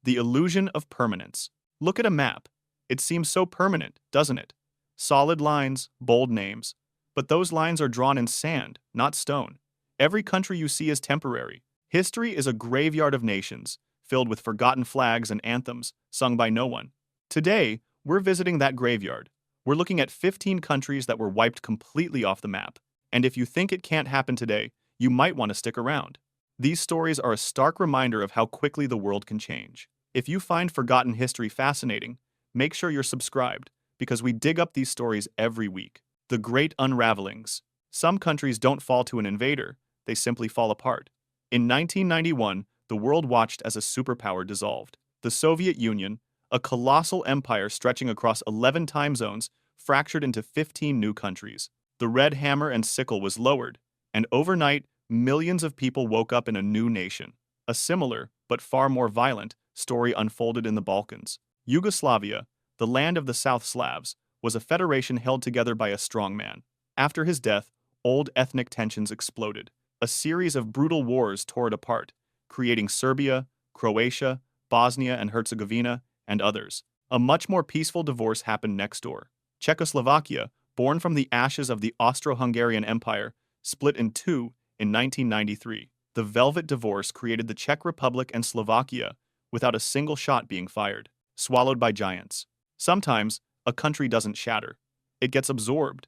The illusion of permanence. Look at a map. It seems so permanent, doesn't it? Solid lines, bold names. But those lines are drawn in sand, not stone. Every country you see is temporary. History is a graveyard of nations, filled with forgotten flags and anthems sung by no one. Today, we're visiting that graveyard. We're looking at 15 countries that were wiped completely off the map. And if you think it can't happen today, you might want to stick around. These stories are a stark reminder of how quickly the world can change. If you find forgotten history fascinating, make sure you're subscribed, because we dig up these stories every week. The Great Unravelings. Some countries don't fall to an invader, they simply fall apart. In 1991, the world watched as a superpower dissolved. The Soviet Union, a colossal empire stretching across 11 time zones, fractured into 15 new countries. The red hammer and sickle was lowered, and overnight, millions of people woke up in a new nation. A similar, but far more violent, story unfolded in the Balkans. Yugoslavia, the land of the South Slavs, was a federation held together by a strong man. After his death, old ethnic tensions exploded. A series of brutal wars tore it apart, creating Serbia, Croatia, Bosnia and Herzegovina, and others. A much more peaceful divorce happened next door. Czechoslovakia, born from the ashes of the Austro-Hungarian Empire, split in two in 1993. The Velvet Divorce created the Czech Republic and Slovakia without a single shot being fired, swallowed by giants. Sometimes, a country doesn't shatter. It gets absorbed.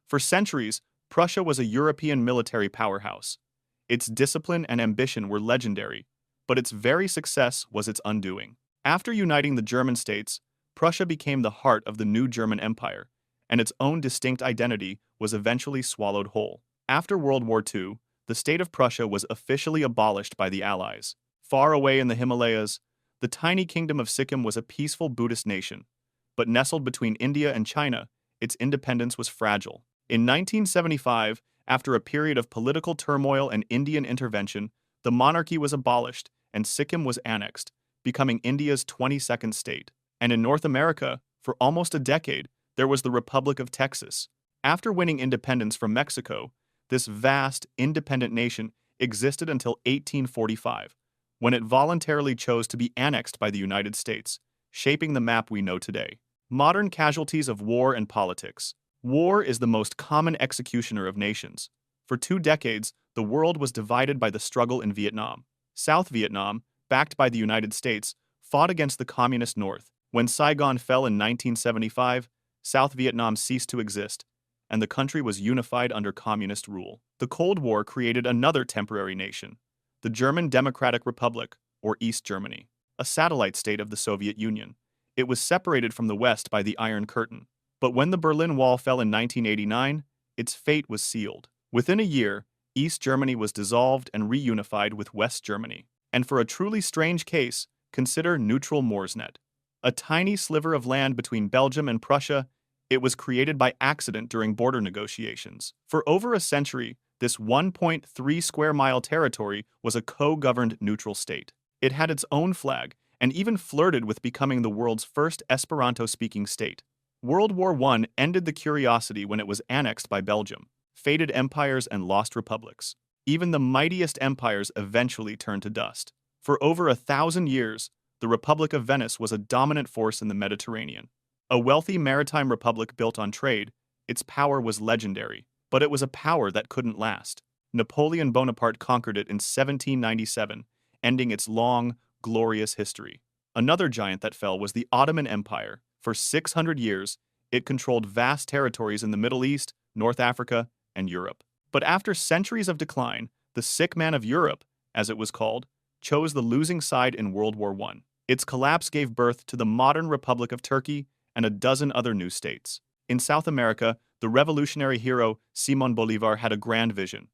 For centuries, Prussia was a European military powerhouse. Its discipline and ambition were legendary, but its very success was its undoing. After uniting the German states, Prussia became the heart of the new German Empire, and its own distinct identity was eventually swallowed whole. After World War II, the state of Prussia was officially abolished by the Allies. Far away in the Himalayas, the tiny kingdom of Sikkim was a peaceful Buddhist nation, but nestled between India and China, its independence was fragile. In 1975, after a period of political turmoil and Indian intervention, the monarchy was abolished and Sikkim was annexed, becoming India's 22nd state. And in North America, for almost a decade, there was the Republic of Texas. After winning independence from Mexico, this vast, independent nation existed until 1845, when it voluntarily chose to be annexed by the United States, shaping the map we know today. Modern casualties of war and politics. War is the most common executioner of nations. For 2 decades, the world was divided by the struggle in Vietnam. South Vietnam, backed by the United States, fought against the Communist North. When Saigon fell in 1975, South Vietnam ceased to exist, and the country was unified under communist rule. The Cold War created another temporary nation, the German Democratic Republic, or East Germany, a satellite state of the Soviet Union. It was separated from the West by the Iron Curtain. But when the Berlin Wall fell in 1989, its fate was sealed. Within a year, East Germany was dissolved and reunified with West Germany. And for a truly strange case, consider neutral Morsnet. A tiny sliver of land between Belgium and Prussia, it was created by accident during border negotiations. For over a century, this 1.3 square mile territory was a co-governed neutral state. It had its own flag and even flirted with becoming the world's first Esperanto-speaking state. World War I ended the curiosity when it was annexed by Belgium. Faded empires and lost republics. Even the mightiest empires eventually turned to dust. For over 1,000 years, the Republic of Venice was a dominant force in the Mediterranean. A wealthy maritime republic built on trade, its power was legendary, but it was a power that couldn't last. Napoleon Bonaparte conquered it in 1797, ending its long, glorious history. Another giant that fell was the Ottoman Empire. For 600 years, it controlled vast territories in the Middle East, North Africa, and Europe. But after centuries of decline, the sick man of Europe, as it was called, chose the losing side in World War I. Its collapse gave birth to the modern Republic of Turkey and a dozen other new states. In South America, the revolutionary hero Simón Bolívar had a grand vision.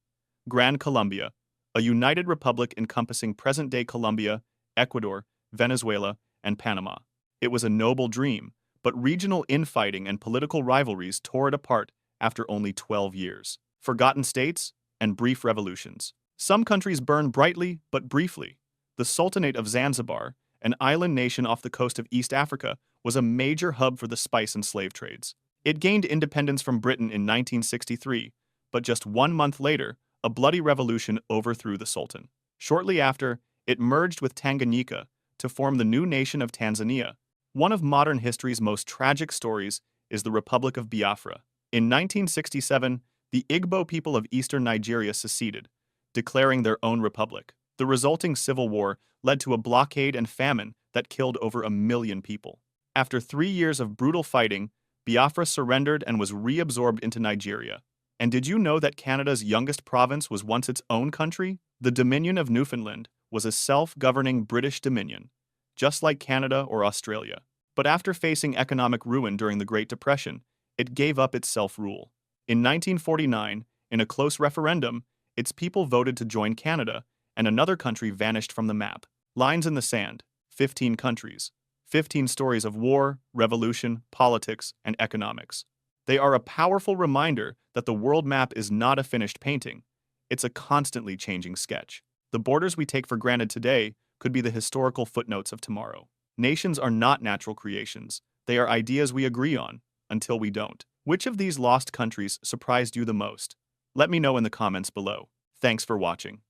Gran Colombia, a united republic encompassing present-day Colombia, Ecuador, Venezuela, and Panama. It was a noble dream, but regional infighting and political rivalries tore it apart after only 12 years. Forgotten states and brief revolutions. Some countries burned brightly but briefly. The Sultanate of Zanzibar, an island nation off the coast of East Africa, was a major hub for the spice and slave trades. It gained independence from Britain in 1963, but just 1 month later, a bloody revolution overthrew the Sultan. Shortly after, it merged with Tanganyika, to form the new nation of Tanzania. One of modern history's most tragic stories is the Republic of Biafra. In 1967, the Igbo people of eastern Nigeria seceded, declaring their own republic. The resulting civil war led to a blockade and famine that killed over 1 million people. After 3 years of brutal fighting, Biafra surrendered and was reabsorbed into Nigeria. And did you know that Canada's youngest province was once its own country? The Dominion of Newfoundland was a self-governing British dominion, just like Canada or Australia. But after facing economic ruin during the Great Depression, it gave up its self-rule. In 1949, in a close referendum, its people voted to join Canada, and another country vanished from the map. Lines in the sand, 15 countries, 15 stories of war, revolution, politics, and economics. They are a powerful reminder that the world map is not a finished painting. It's a constantly changing sketch. The borders we take for granted today could be the historical footnotes of tomorrow. Nations are not natural creations. They are ideas we agree on, until we don't. Which of these lost countries surprised you the most? Let me know in the comments below. Thanks for watching.